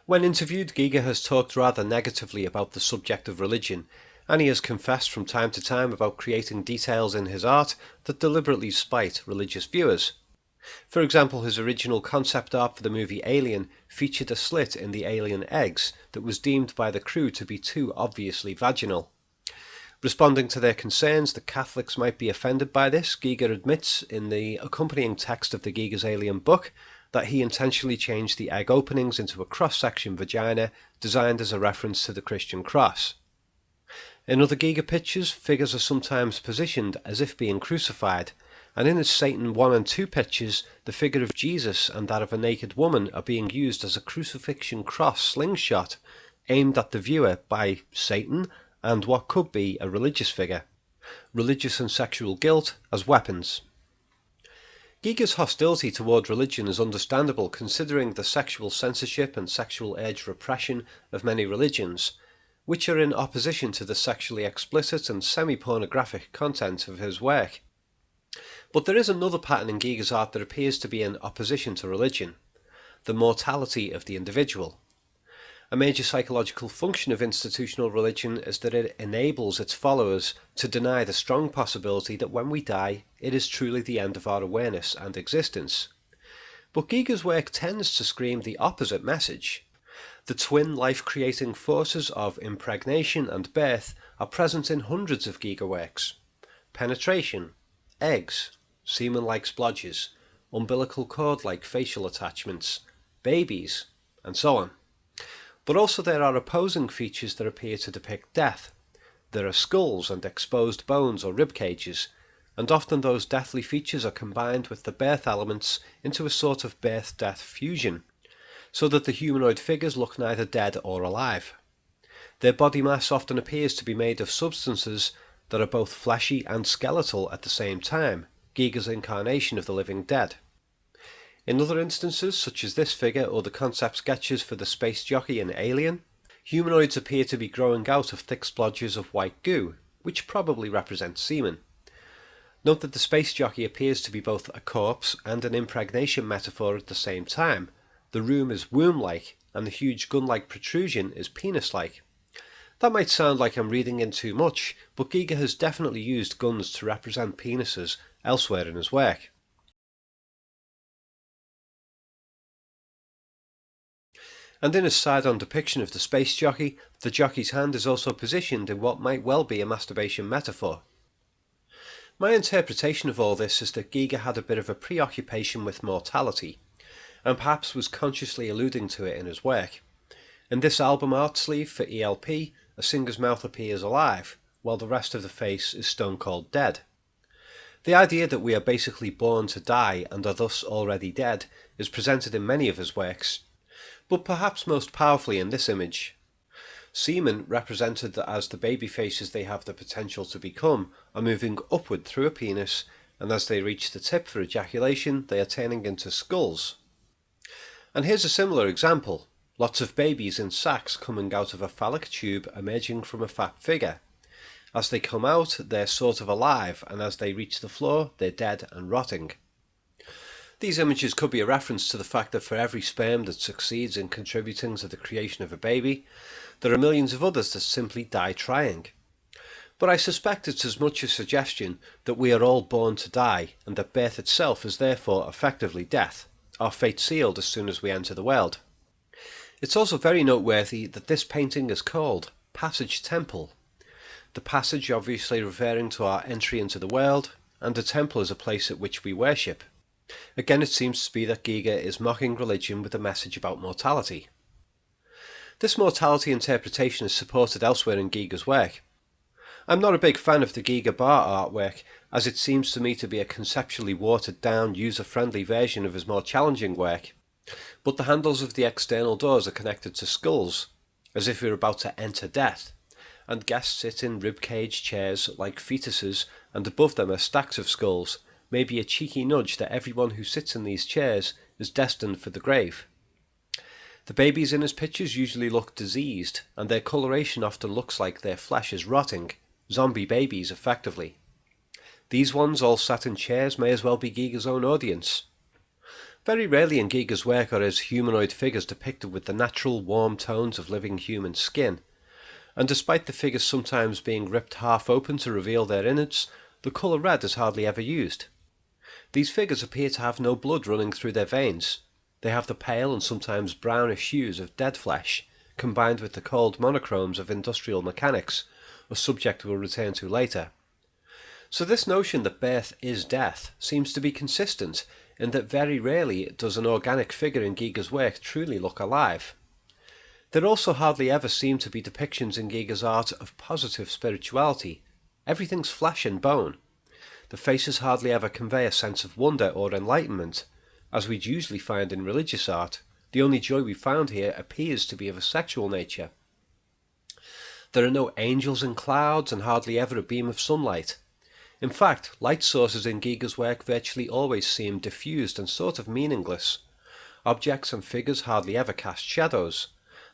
When interviewed, Giger has talked rather negatively about the subject of religion, and he has confessed from time to time about creating details in his art that deliberately spite religious viewers. For example, his original concept art for the movie Alien featured a slit in the alien eggs that was deemed by the crew to be too obviously vaginal. Responding to their concerns that Catholics might be offended by this, Giger admits in the accompanying text of the Giger's Alien book that he intentionally changed the egg openings into a cross-section vagina designed as a reference to the Christian cross. In other Giger pictures, figures are sometimes positioned as if being crucified, and in his Satan 1 and 2 pictures, the figure of Jesus and that of a naked woman are being used as a crucifixion cross slingshot aimed at the viewer by Satan and what could be a religious figure, religious and sexual guilt as weapons. Giger's hostility toward religion is understandable considering the sexual censorship and sexual urge repression of many religions, which are in opposition to the sexually explicit and semi-pornographic content of his work. But there is another pattern in Giger's art that appears to be in opposition to religion: the mortality of the individual. A major psychological function of institutional religion is that it enables its followers to deny the strong possibility that when we die, it is truly the end of our awareness and existence. But Giger's work tends to scream the opposite message. The twin life-creating forces of impregnation and birth are present in hundreds of Giger works: penetration, eggs, semen-like splodges, umbilical cord-like facial attachments, babies, and so on. But also there are opposing features that appear to depict death. There are skulls and exposed bones or rib cages, and often those deathly features are combined with the birth elements into a sort of birth-death fusion, so that the humanoid figures look neither dead or alive. Their body mass often appears to be made of substances that are both fleshy and skeletal at the same time, Giger's incarnation of the living dead. In other instances, such as this figure or the concept sketches for the space jockey in Alien, humanoids appear to be growing out of thick splodges of white goo, which probably represents semen. Note that the space jockey appears to be both a corpse and an impregnation metaphor at the same time. The room is womb-like, and the huge gun-like protrusion is penis-like. That might sound like I'm reading in too much, but Giger has definitely used guns to represent penises elsewhere in his work. And in his side-on depiction of the space jockey, the jockey's hand is also positioned in what might well be a masturbation metaphor. My interpretation of all this is that Giger had a bit of a preoccupation with mortality, and perhaps was consciously alluding to it in his work. In this album art sleeve for ELP, a singer's mouth appears alive, while the rest of the face is stone cold dead. The idea that we are basically born to die and are thus already dead is presented in many of his works, but perhaps most powerfully in this image. Semen, represented as the baby faces they have the potential to become, are moving upward through a penis, and as they reach the tip for ejaculation, they are turning into skulls. And here's a similar example: lots of babies in sacks coming out of a phallic tube emerging from a fat figure. As they come out, they're sort of alive, and as they reach the floor, they're dead and rotting. These images could be a reference to the fact that for every sperm that succeeds in contributing to the creation of a baby, there are millions of others that simply die trying. But I suspect it's as much a suggestion that we are all born to die, and that birth itself is therefore effectively death, our fate sealed as soon as we enter the world. It's also very noteworthy that this painting is called Passage Temple. The passage obviously referring to our entry into the world, and the temple is a place at which we worship. Again, it seems to be that Giger is mocking religion with a message about mortality. This mortality interpretation is supported elsewhere in Giger's work. I'm not a big fan of the Giger bar artwork, as it seems to me to be a conceptually watered down, user-friendly version of his more challenging work, but the handles of the external doors are connected to skulls, as if we're about to enter death, and guests sit in ribcage chairs like fetuses, and above them are stacks of skulls, maybe a cheeky nudge that everyone who sits in these chairs is destined for the grave. The babies in his pictures usually look diseased, and their coloration often looks like their flesh is rotting, zombie babies effectively. These ones all sat in chairs may as well be Giger's own audience. Very rarely in Giger's work are his humanoid figures depicted with the natural warm tones of living human skin, and despite the figures sometimes being ripped half open to reveal their innards, the colour red is hardly ever used. These figures appear to have no blood running through their veins. They have the pale and sometimes brownish hues of dead flesh, combined with the cold monochromes of industrial mechanics, a subject we'll return to later. So this notion that birth is death seems to be consistent in that very rarely does an organic figure in Giger's work truly look alive. There also hardly ever seem to be depictions in Giger's art of positive spirituality. Everything's flesh and bone. The faces hardly ever convey a sense of wonder or enlightenment, as we'd usually find in religious art. The only joy we found here appears to be of a sexual nature. There are no angels in clouds and hardly ever a beam of sunlight. In fact, light sources in Giger's work virtually always seem diffused and sort of meaningless. Objects and figures hardly ever cast shadows.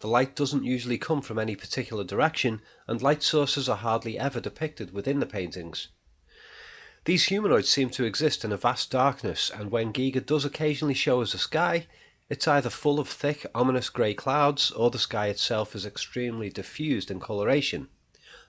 The light doesn't usually come from any particular direction, and light sources are hardly ever depicted within the paintings. These humanoids seem to exist in a vast darkness, and when Giger does occasionally show us a sky, it's either full of thick, ominous grey clouds, or the sky itself is extremely diffused in coloration.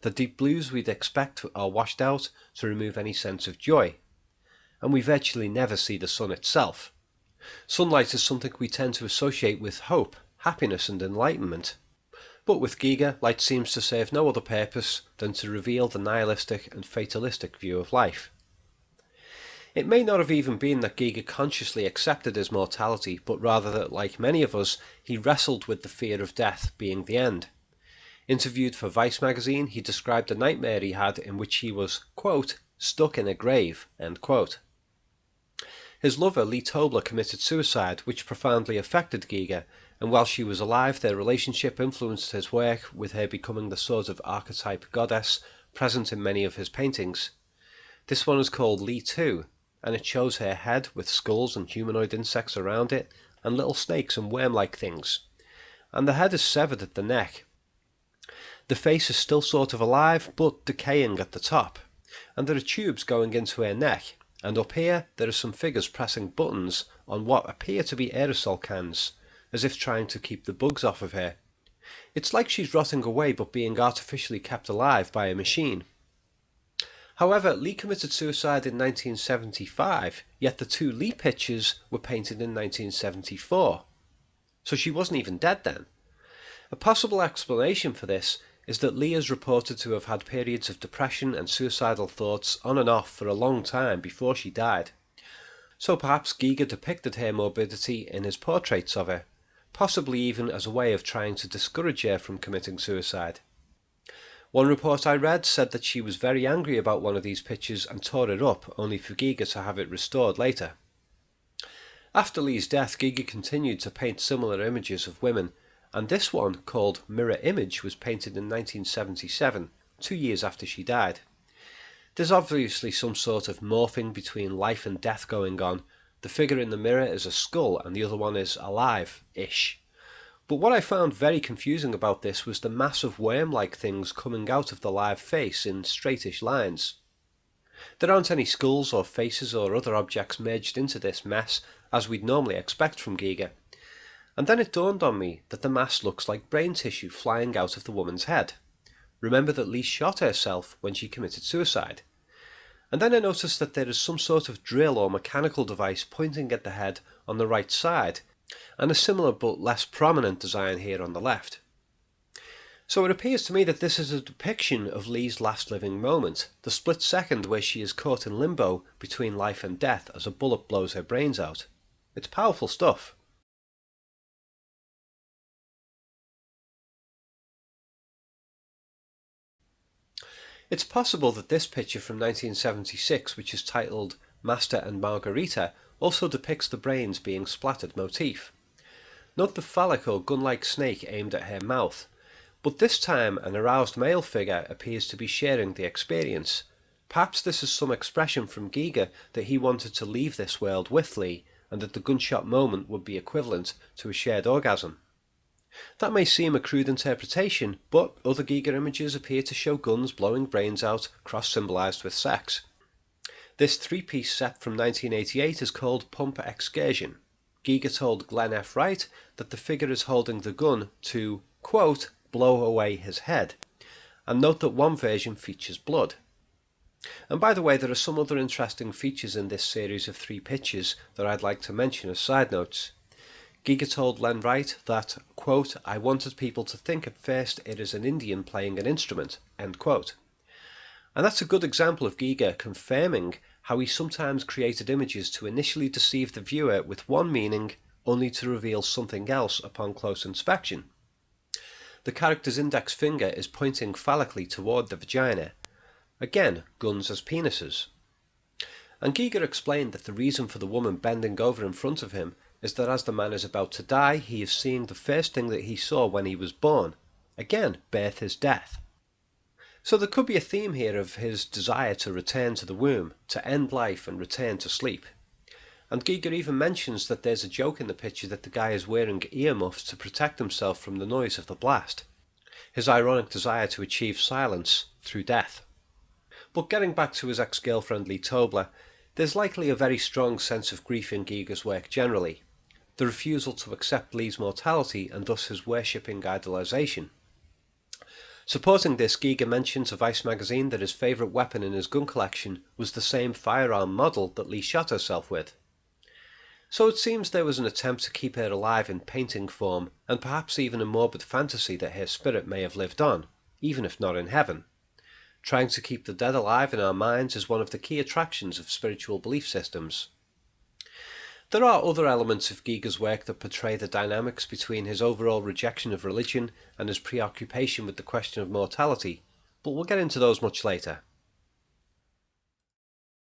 The deep blues we'd expect are washed out to remove any sense of joy. And we virtually never see the sun itself. Sunlight is something we tend to associate with hope, happiness and enlightenment. But with Giger, light seems to serve no other purpose than to reveal the nihilistic and fatalistic view of life. It may not have even been that Giger consciously accepted his mortality, but rather that, like many of us, he wrestled with the fear of death being the end. Interviewed for Vice magazine, he described a nightmare he had in which he was, quote, stuck in a grave, end quote. His lover, Lee Tobler, committed suicide, which profoundly affected Giger, and while she was alive, their relationship influenced his work, with her becoming the sort of archetype goddess present in many of his paintings. This one is called Lee 2, and it shows her head with skulls and humanoid insects around it, and little snakes and worm-like things. And the head is severed at the neck. The face is still sort of alive, but decaying at the top, and there are tubes going into her neck, and up here there are some figures pressing buttons on what appear to be aerosol cans, as if trying to keep the bugs off of her. It's like she's rotting away but being artificially kept alive by a machine. However, Lee committed suicide in 1975, yet the two Lee pictures were painted in 1974. So she wasn't even dead then. A possible explanation for this is that Lee is reported to have had periods of depression and suicidal thoughts on and off for a long time before she died. So perhaps Giger depicted her morbidity in his portraits of her, possibly even as a way of trying to discourage her from committing suicide. One report I read said that she was very angry about one of these pictures and tore it up, only for Giger to have it restored later. After Lee's death, Giger continued to paint similar images of women, and this one, called Mirror Image, was painted in 1977, 2 years after she died. There's obviously some sort of morphing between life and death going on. The figure in the mirror is a skull and the other one is alive-ish. But what I found very confusing about this was the mass of worm-like things coming out of the live face in straightish lines. There aren't any skulls or faces or other objects merged into this mess, as we'd normally expect from Giger. And then it dawned on me that the mass looks like brain tissue flying out of the woman's head. Remember that Lee shot herself when she committed suicide. And then I noticed that there is some sort of drill or mechanical device pointing at the head on the right side, and a similar but less prominent design here on the left. So it appears to me that this is a depiction of Lee's last living moment, the split second where she is caught in limbo between life and death as a bullet blows her brains out. It's powerful stuff. It's possible that this picture from 1976, which is titled Master and Margarita, also depicts the brains being splattered motif. Note the phallic or gun-like snake aimed at her mouth, but this time an aroused male figure appears to be sharing the experience. Perhaps this is some expression from Giger that he wanted to leave this world with Lee, and that the gunshot moment would be equivalent to a shared orgasm. That may seem a crude interpretation, but other Giger images appear to show guns blowing brains out, cross-symbolised with sex. This three-piece set from 1988 is called Pomp Excursion. Giger told Glenn F. Wright that the figure is holding the gun to, quote, blow away his head, and note that one version features blood. And by the way, there are some other interesting features in this series of 3 pictures that I'd like to mention as side notes. Giger told Len Wright that, quote, I wanted people to think at first it is an Indian playing an instrument, end quote. And that's a good example of Giger confirming how he sometimes created images to initially deceive the viewer with one meaning, only to reveal something else upon close inspection. The character's index finger is pointing phallically toward the vagina. Again, guns as penises. And Giger explained that the reason for the woman bending over in front of him is that as the man is about to die, he is seeing the first thing that he saw when he was born. Again, birth is death. So there could be a theme here of his desire to return to the womb, to end life and return to sleep. And Giger even mentions that there's a joke in the picture that the guy is wearing earmuffs to protect himself from the noise of the blast. His ironic desire to achieve silence through death. But getting back to his ex-girlfriend Lee Tobler, there's likely a very strong sense of grief in Giger's work generally. The refusal to accept Lee's mortality and thus his worshipping idolization. Supporting this, Giger mentions of Vice magazine that his favourite weapon in his gun collection was the same firearm model that Lee shot herself with. So it seems there was an attempt to keep her alive in painting form, and perhaps even a morbid fantasy that her spirit may have lived on, even if not in heaven. Trying to keep the dead alive in our minds is one of the key attractions of spiritual belief systems. There are other elements of Giger's work that portray the dynamics between his overall rejection of religion and his preoccupation with the question of mortality, but we'll get into those much later.